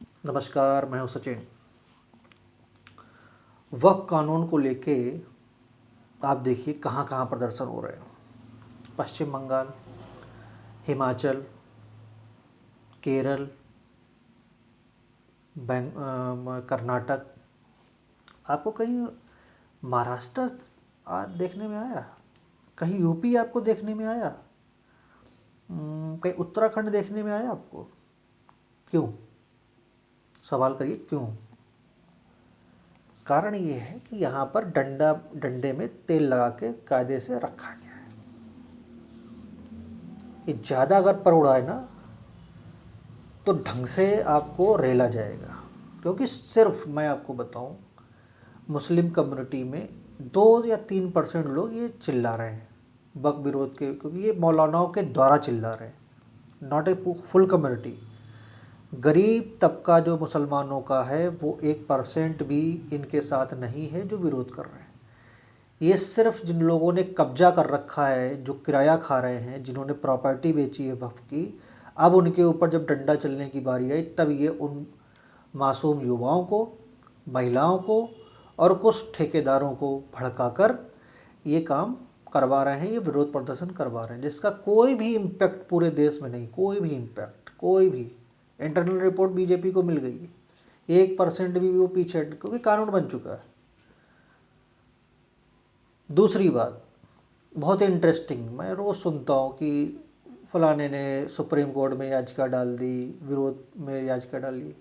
नमस्कार, मैं हूं सचिन। वक्फ कानून को लेके आप देखिए कहाँ कहाँ प्रदर्शन हो रहे हैं। पश्चिम बंगाल, हिमाचल, केरल, कर्नाटक, आपको कहीं महाराष्ट्र देखने में आया? कहीं यूपी आपको देखने में आया? कहीं उत्तराखंड देखने में आया आपको? क्यों? सवाल करिए क्यों? कारण ये है कि यहाँ पर डंडे में तेल लगा के कायदे से रखा गया है। ये ज़्यादा अगर पर उड़ा है ना तो ढंग से आपको रेला जाएगा। क्योंकि सिर्फ मैं आपको बताऊं, मुस्लिम कम्युनिटी में 2 या 3% लोग ये चिल्ला रहे हैं वक्फ विरोध के, क्योंकि ये मौलानाओं के द्वारा चिल्ला रहे हैं, नॉट ए फुल कम्युनिटी। गरीब तबका जो मुसलमानों का है वो 1% भी इनके साथ नहीं है जो विरोध कर रहे हैं। ये सिर्फ जिन लोगों ने कब्जा कर रखा है, जो किराया खा रहे हैं, जिन्होंने प्रॉपर्टी बेची है वक्फ की, अब उनके ऊपर जब डंडा चलने की बारी आई तब ये उन मासूम युवाओं को, महिलाओं को और कुछ ठेकेदारों को भड़काकर ये काम करवा रहे हैं, ये विरोध प्रदर्शन करवा रहे हैं, जिसका कोई भी इम्पैक्ट पूरे देश में नहीं, कोई भी इम्पैक्ट, कोई भी। इंटरनल रिपोर्ट बीजेपी को मिल गई है, 1% भी वो पीछे, क्योंकि कानून बन चुका है। दूसरी बात बहुत इंटरेस्टिंग, मैं रोज़ सुनता हूँ कि फलाने ने सुप्रीम कोर्ट में याचिका डाल दी, विरोध में याचिका डाली।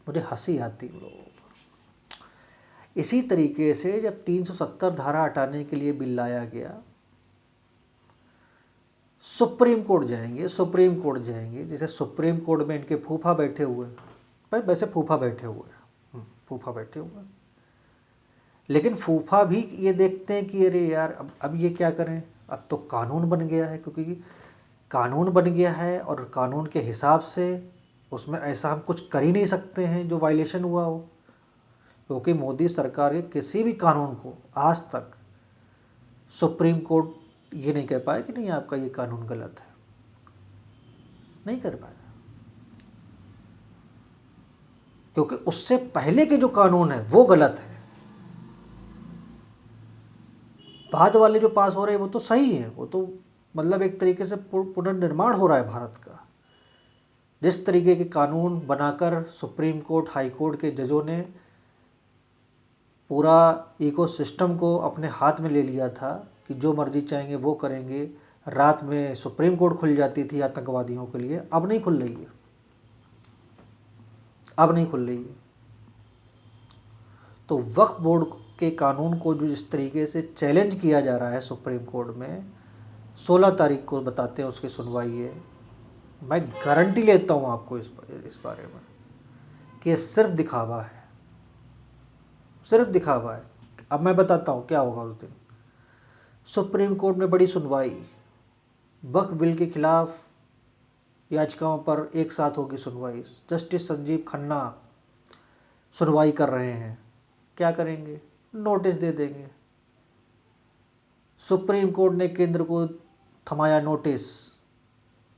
मुझे हंसी आती है लोगों पर। इसी तरीके से जब 370 धारा हटाने के लिए बिल लाया गया, सुप्रीम कोर्ट जाएंगे, सुप्रीम कोर्ट जाएंगे, जैसे सुप्रीम कोर्ट में इनके फूफा बैठे हुए हैं। भाई वैसे फूफा बैठे हुए हैं, फूफा बैठे हुए हैं, लेकिन फूफा भी ये देखते हैं कि अरे यार अब ये क्या करें, अब तो कानून बन गया है। क्योंकि कानून बन गया है और कानून के हिसाब से उसमें ऐसा हम कुछ कर ही नहीं सकते हैं जो वायलेशन हुआ हो। क्योंकि मोदी सरकार के किसी भी कानून को आज तक सुप्रीम कोर्ट ये नहीं कह पाया कि नहीं आपका ये कानून गलत है, नहीं कर पाया। क्योंकि उससे पहले के जो कानून है वो गलत है, बाद वाले जो पास हो रहे हैं वो तो सही है। वो तो मतलब एक तरीके से पुनर्निर्माण हो रहा है भारत का। जिस तरीके के कानून बनाकर सुप्रीम कोर्ट, हाई कोर्ट के जजों ने पूरा इकोसिस्टम को अपने हाथ में ले लिया था कि जो मर्जी चाहेंगे वो करेंगे। रात में सुप्रीम कोर्ट खुल जाती थी आतंकवादियों के लिए, अब नहीं खुल रही है, अब नहीं खुल रही है। तो वक्फ बोर्ड के कानून को जो जिस तरीके से चैलेंज किया जा रहा है सुप्रीम कोर्ट में, 16 तारीख को बताते हैं उसकी सुनवाई है। मैं गारंटी लेता हूँ आपको इस बारे में कि ये सिर्फ दिखावा है, सिर्फ दिखावा है। अब मैं बताता हूँ क्या होगा उस दिन। सुप्रीम कोर्ट में बड़ी सुनवाई, वक्फ बिल के खिलाफ याचिकाओं पर एक साथ होगी सुनवाई। जस्टिस संजीव खन्ना सुनवाई कर रहे हैं। क्या करेंगे? नोटिस दे देंगे। सुप्रीम कोर्ट ने केंद्र को थमाया नोटिस,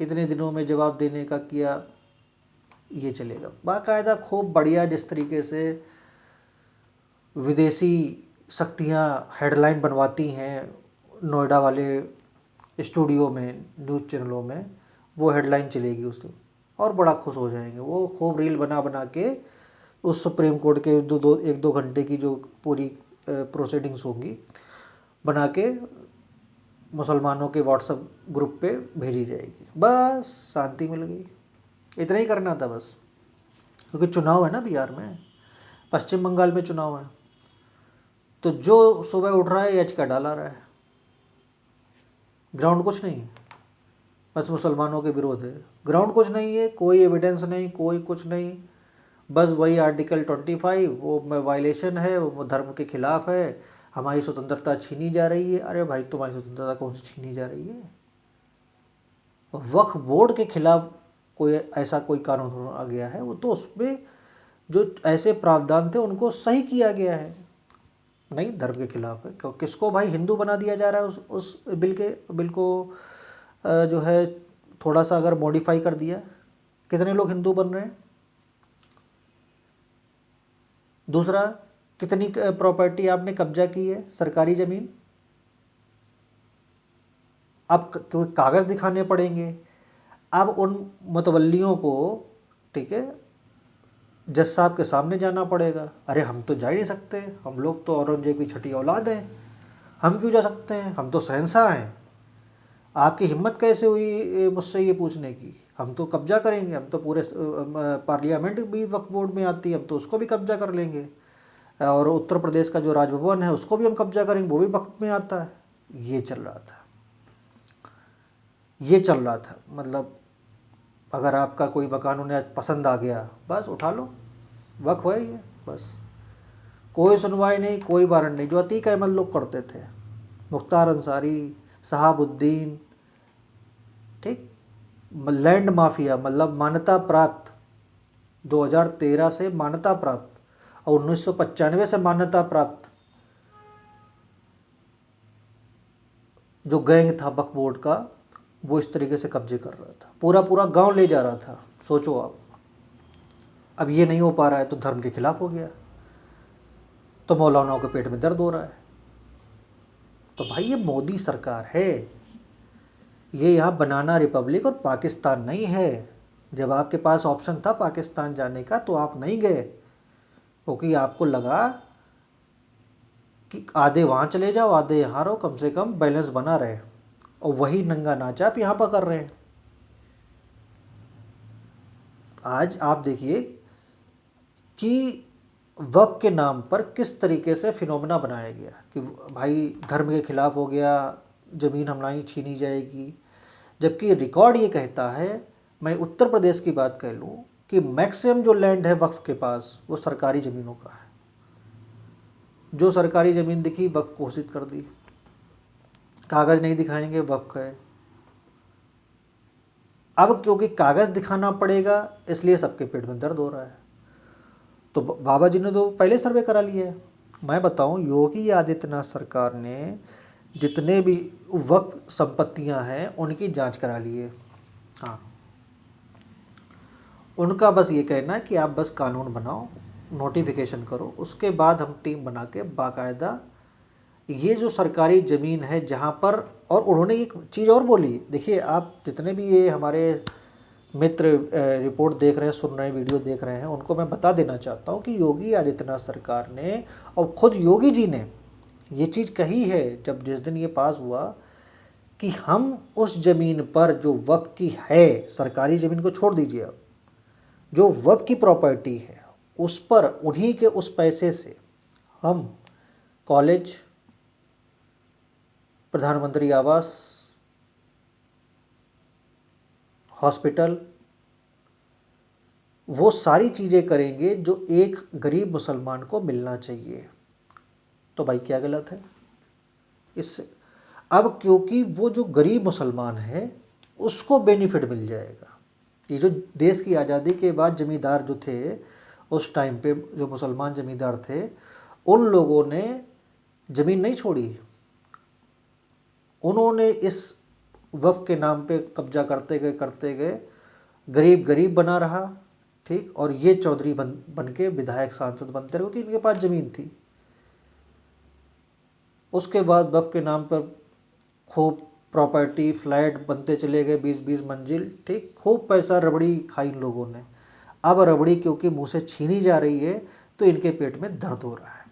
इतने दिनों में जवाब देने का किया, ये चलेगा बाकायदा खूब बढ़िया। जिस तरीके से विदेशी शक्तियाँ हेडलाइन बनवाती हैं नोएडा वाले स्टूडियो में, न्यूज़ चैनलों में, वो हेडलाइन चलेगी उस दिन और बड़ा खुश हो जाएंगे। वो खूब रील बना बना के उस सुप्रीम कोर्ट के 1-2 घंटे की जो पूरी प्रोसीडिंग्स होंगी बना के मुसलमानों के व्हाट्सएप ग्रुप पे भेजी जाएगी। बस शांति मिल गई। इतना ही करना था बस। क्योंकि चुनाव है ना बिहार में, पश्चिम बंगाल में चुनाव है, तो जो सुबह उठ रहा है याचिका डाला रहा है। ग्राउंड कुछ नहीं है, बस मुसलमानों के विरोध है। ग्राउंड कुछ नहीं है, कोई एविडेंस नहीं, कोई कुछ नहीं, बस वही आर्टिकल 25 वो वायलेशन है, वो धर्म के खिलाफ है, हमारी स्वतंत्रता छीनी जा रही है। अरे भाई तुम्हारी स्वतंत्रता कौन सी छीनी जा रही है? वक्फ बोर्ड के खिलाफ कोई ऐसा कोई कानून आ गया है, वो तो उसमें जो ऐसे प्रावधान थे उनको सही किया गया है, नहीं धर्म के खिलाफ है। किसको भाई हिंदू बना दिया जा रहा है? उस बिल को जो है थोड़ा सा अगर मॉडिफाई कर दिया, कितने लोग हिंदू बन रहे हैं? दूसरा, कितनी प्रॉपर्टी आपने कब्जा की है सरकारी ज़मीन, अब कोई कागज़ दिखाने पड़ेंगे। अब उन मुतवल्लियों को, ठीक है, जज साहब के सामने जाना पड़ेगा। अरे हम तो जा ही नहीं सकते, हम लोग तो औरंगजेब की छठी औलाद हैं, हम क्यों जा सकते हैं, हम तो शहंशाह हैं। आपकी हिम्मत कैसे हुई मुझसे ये पूछने की, हम तो कब्जा करेंगे, हम तो पूरे पार्लियामेंट भी वक्फ बोर्ड में आती है, हम तो उसको भी कब्जा कर लेंगे। और उत्तर प्रदेश का जो राजभवन है उसको भी हम कब्जा करेंगे, वो भी वक्फ में आता है। ये चल रहा था, ये चल रहा था। मतलब अगर आपका कोई मकान उन्हें पसंद आ गया, बस उठा लो, वक्फ है ये, बस कोई सुनवाई नहीं, कोई वारंट नहीं। जो अतीक अहमद लोग करते थे, मुख्तार अंसारी, शहाबुद्दीन, ठीक, लैंड माफिया, मतलब मान्यता प्राप्त, 2013 से मान्यता प्राप्त और 1995 से मान्यता प्राप्त जो गैंग था वक्फ बोर्ड का, वो इस तरीके से कब्जे कर रहा था, पूरा पूरा गांव ले जा रहा था। सोचो आप, अब ये नहीं हो पा रहा है तो धर्म के खिलाफ हो गया, तो मौलानाओं के पेट में दर्द हो रहा है। तो भाई ये मोदी सरकार है, ये यहाँ बनाना रिपब्लिक और पाकिस्तान नहीं है। जब आपके पास ऑप्शन था पाकिस्तान जाने का तो आप नहीं गए, क्योंकि आपको लगा कि आधे वहाँ चले जाओ, आधे यहाँ रहो, कम से कम बैलेंस बना रहे। और वही नंगा नाच आप यहाँ पर कर रहे हैं। आज आप देखिए कि वक्फ के नाम पर किस तरीके से फिनोमेना बनाया गया कि भाई धर्म के खिलाफ हो गया, ज़मीन हमारी छीनी जाएगी। जबकि रिकॉर्ड ये कहता है, मैं उत्तर प्रदेश की बात कर लूँ, कि मैक्सिमम जो लैंड है वक्फ के पास वो सरकारी ज़मीनों का है। जो सरकारी ज़मीन दिखी वक्फ घोषित कर दी, कागज़ नहीं दिखाएंगे वक्फ है। अब क्योंकि कागज़ दिखाना पड़ेगा इसलिए सबके पेट में दर्द हो रहा है। तो बाबा जी ने तो पहले सर्वे करा लिया है। मैं बताऊं, योगी आदित्यनाथ सरकार ने जितने भी वक्फ संपत्तियां हैं उनकी जांच करा ली है। हाँ, उनका बस ये कहना है कि आप बस कानून बनाओ, नोटिफिकेशन करो, उसके बाद हम टीम बना के बाकायदा ये जो सरकारी ज़मीन है जहाँ पर। और उन्होंने एक चीज़ और बोली, देखिए आप जितने भी ये हमारे मित्र रिपोर्ट देख रहे हैं, सुन रहे हैं, वीडियो देख रहे हैं, उनको मैं बता देना चाहता हूँ कि योगी आदित्यनाथ सरकार ने और खुद योगी जी ने ये चीज़ कही है जब जिस दिन ये पास हुआ, कि हम उस ज़मीन पर जो वक्फ की है, सरकारी ज़मीन को छोड़ दीजिए, अब जो वक्फ की प्रॉपर्टी है उस पर उन्हीं के उस पैसे से हम कॉलेज, प्रधानमंत्री आवास, हॉस्पिटल, वो सारी चीज़ें करेंगे जो एक गरीब मुसलमान को मिलना चाहिए। तो भाई क्या गलत है इससे? अब क्योंकि वो जो गरीब मुसलमान है उसको बेनिफिट मिल जाएगा। ये जो देश की आज़ादी के बाद ज़मींदार जो थे उस टाइम पे, जो मुसलमान ज़मींदार थे, उन लोगों ने ज़मीन नहीं छोड़ी, उन्होंने इस वक्फ के नाम पे कब्जा करते गए, गरीब गरीब बना रहा, ठीक, और ये चौधरी बन के विधायक सांसद बनते रहे क्योंकि इनके पास ज़मीन थी। उसके बाद वक्फ के नाम पर खूब प्रॉपर्टी, फ्लैट बनते चले गए, 20-20 मंजिल, ठीक, खूब पैसा रबड़ी खाई इन लोगों ने। अब रबड़ी क्योंकि मुंह से छीनी जा रही है तो इनके पेट में दर्द हो रहा है।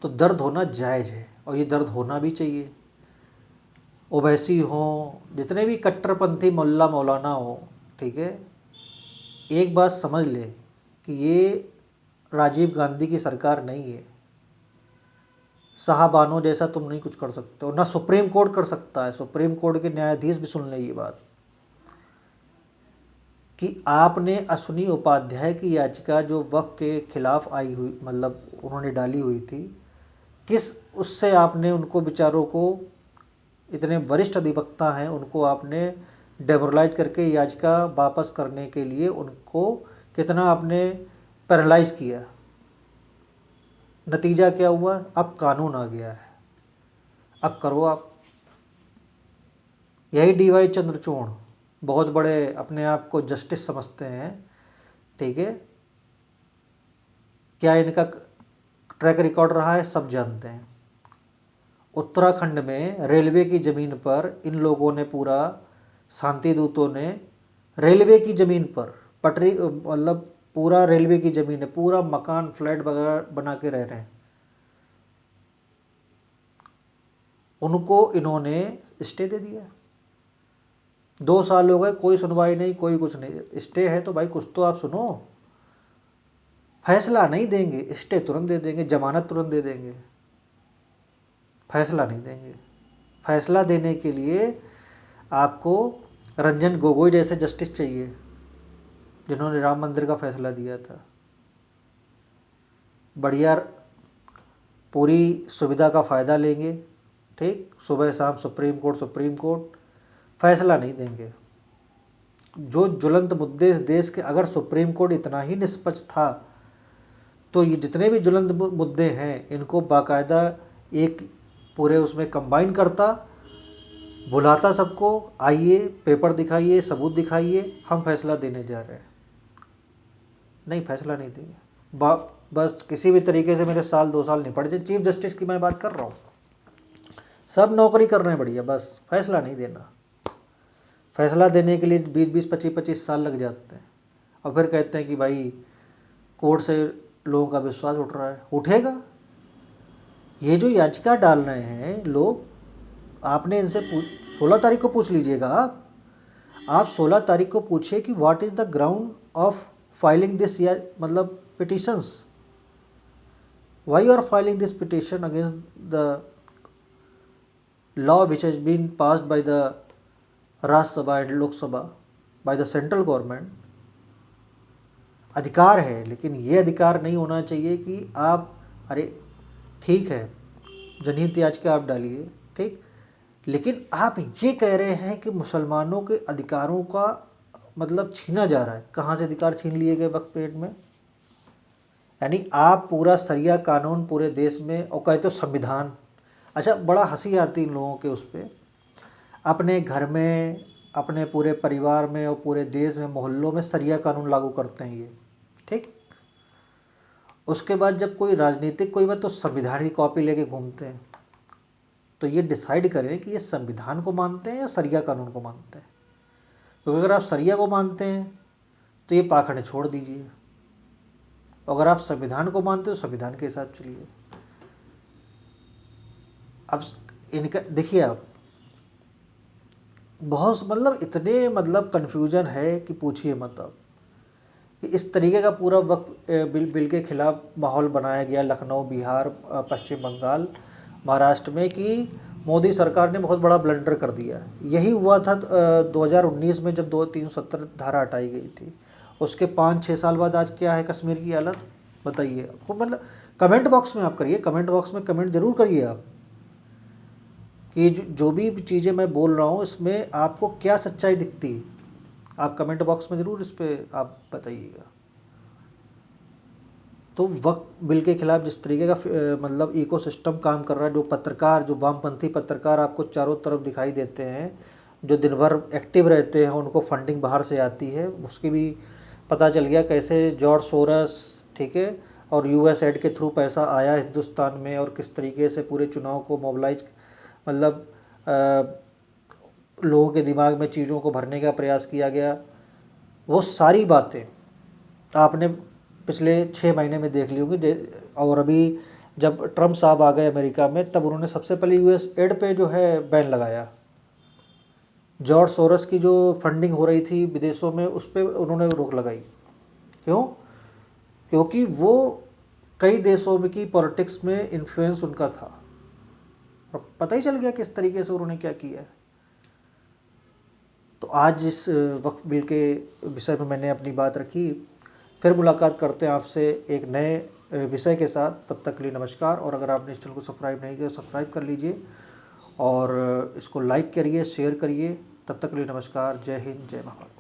तो दर्द होना जायज़ है और ये दर्द होना भी चाहिए। ओवैसी हों, जितने भी कट्टरपंथी मुल्ला मौलाना हो, ठीक है, एक बात समझ ले कि ये राजीव गांधी की सरकार नहीं है। साहबानों जैसा तुम नहीं कुछ कर सकते हो, ना सुप्रीम कोर्ट कर सकता है। सुप्रीम कोर्ट के न्यायाधीश भी सुन ले ये बात कि आपने अश्विनी उपाध्याय की याचिका जो वक्फ के खिलाफ आई हुई, मतलब उन्होंने डाली हुई थी, किस उससे आपने उनको बेचारों को, इतने वरिष्ठ अधिवक्ता हैं, उनको आपने डेमोरलाइज करके याचिका वापस करने के लिए उनको कितना आपने पैरालाइज किया। नतीजा क्या हुआ? अब कानून आ गया है, अब करो आप। यही डी वाई चंद्रचूड़ बहुत बड़े अपने आप को जस्टिस समझते हैं, ठीक है, क्या इनका ट्रैक रिकॉर्ड रहा है सब जानते हैं। उत्तराखंड में रेलवे की ज़मीन पर इन लोगों ने पूरा, शांति दूतों ने रेलवे की ज़मीन पर पटरी, मतलब पूरा रेलवे की ज़मीन है, पूरा मकान फ्लैट वगैरह बना के रह रहे हैं, उनको इन्होंने स्टे दे दिया। 2 साल हो गए, कोई सुनवाई नहीं, कोई कुछ नहीं। स्टे है तो भाई कुछ तो आप सुनो। फैसला नहीं देंगे, स्टे तुरंत दे देंगे, जमानत तुरंत दे देंगे, फैसला नहीं देंगे। फैसला देने के लिए आपको रंजन गोगोई जैसे जस्टिस चाहिए, जिन्होंने राम मंदिर का फैसला दिया था। बढ़िया पूरी सुविधा का फ़ायदा लेंगे, ठीक, सुबह शाम सुप्रीम कोर्ट, फैसला नहीं देंगे। जो ज्वलंत मुद्दे इस देश के, अगर सुप्रीम कोर्ट इतना ही निष्पक्ष था तो ये जितने भी ज्वलंत मुद्दे हैं इनको बाकायदा एक पूरे उसमें कंबाइन करता, बुलाता सबको, आइए पेपर दिखाइए, सबूत दिखाइए, हम फैसला देने जा रहे हैं। नहीं, फैसला नहीं देंगे। बस किसी भी तरीके से मेरे 1-2 साल निपट जाए। चीफ जस्टिस की मैं बात कर रहा हूँ, सब नौकरी कर रहे हैं बढ़िया, बस फैसला नहीं देना। फैसला देने के लिए 20-20, 25-25 साल लग जाते हैं, और फिर कहते हैं कि भाई कोर्ट से लोगों का विश्वास उठ रहा है। उठेगा। ये जो याचिका डाल रहे हैं लोग, आपने इनसे 16 तारीख को पूछ लीजिएगा। आप 16 तारीख को पूछिए कि what is the ground of filing this, या मतलब petitions, why you are filing this petition against the law which has been passed by the Rajya Sabha and Lok Sabha by the central government. अधिकार है, लेकिन ये अधिकार नहीं होना चाहिए कि आप, अरे ठीक है जनहित याचिका आप डालिए, ठीक, लेकिन आप ये कह रहे हैं कि मुसलमानों के अधिकारों का मतलब छीना जा रहा है। कहाँ से अधिकार छीन लिए गए वक्फ पीरियड में? यानी आप पूरा सरिया कानून पूरे देश में, और कहते तो संविधान। अच्छा, बड़ा हंसी आती इन लोगों के उस पर। अपने घर में, अपने पूरे परिवार में और पूरे देश में, मोहल्लों में सरिया कानून लागू करते हैं ये, ठीक। उसके बाद जब कोई राजनीतिक कोई बात, तो संविधान की कॉपी लेके घूमते हैं। तो ये डिसाइड करें कि ये संविधान को मानते हैं या सरिया कानून को मानते हैं। क्योंकि अगर आप सरिया को मानते हैं तो ये पाखंड छोड़ दीजिए, अगर आप संविधान को मानते हो संविधान के हिसाब चलिए। अब इनका देखिए आप, बहुत मतलब इतने मतलब कन्फ्यूजन है कि पूछिए मत। अब कि इस तरीके का पूरा वक्त बिल के खिलाफ माहौल बनाया गया लखनऊ, बिहार, पश्चिम बंगाल, महाराष्ट्र में, कि मोदी सरकार ने बहुत बड़ा ब्लंडर कर दिया। यही हुआ था 2019 में जब 370 धारा हटाई गई थी। उसके 5-6 साल बाद आज क्या है कश्मीर की हालत, बताइए आपको। मतलब कमेंट बॉक्स में आप करिए, कमेंट बॉक्स में कमेंट ज़रूर करिए आप कि जो भी चीज़ें मैं बोल रहा हूँ इसमें आपको क्या सच्चाई दिखती है। आप कमेंट बॉक्स में ज़रूर इस पर आप बताइएगा। तो वक्फ बिल के खिलाफ जिस तरीके का मतलब इकोसिस्टम काम कर रहा है, जो पत्रकार, जो वामपंथी पत्रकार आपको चारों तरफ दिखाई देते हैं, जो दिन भर एक्टिव रहते हैं, उनको फंडिंग बाहर से आती है, उसकी भी पता चल गया कैसे जॉर्ज सोरस, ठीक है, और यूएसएड के थ्रू पैसा आया हिंदुस्तान में, और किस तरीके से पूरे चुनाव को मोबिलाइज, मतलब लोगों के दिमाग में चीज़ों को भरने का प्रयास किया गया। वो सारी बातें आपने पिछले 6 महीने में देख ली होंगी। और अभी जब ट्रम्प साहब आ गए अमेरिका में, तब उन्होंने सबसे पहले यूएसएड पे जो है बैन लगाया। जॉर्ज सोरस की जो फंडिंग हो रही थी विदेशों में, उस पर उन्होंने रोक लगाई। क्यों? क्योंकि वो कई देशों में की पॉलिटिक्स में इन्फ्लुएंस उनका था, और पता ही चल गया किस तरीके से उन्होंने क्या किया है। तो आज इस वक्फ बिल के विषय में मैंने अपनी बात रखी। फिर मुलाकात करते हैं आपसे एक नए विषय के साथ। तब तक के लिए नमस्कार। और अगर आपने इस चैनल को सब्सक्राइब नहीं किया, सब्सक्राइब कर लीजिए और इसको लाइक करिए, शेयर करिए। तब तक के लिए नमस्कार। जय हिंद, जय भारत।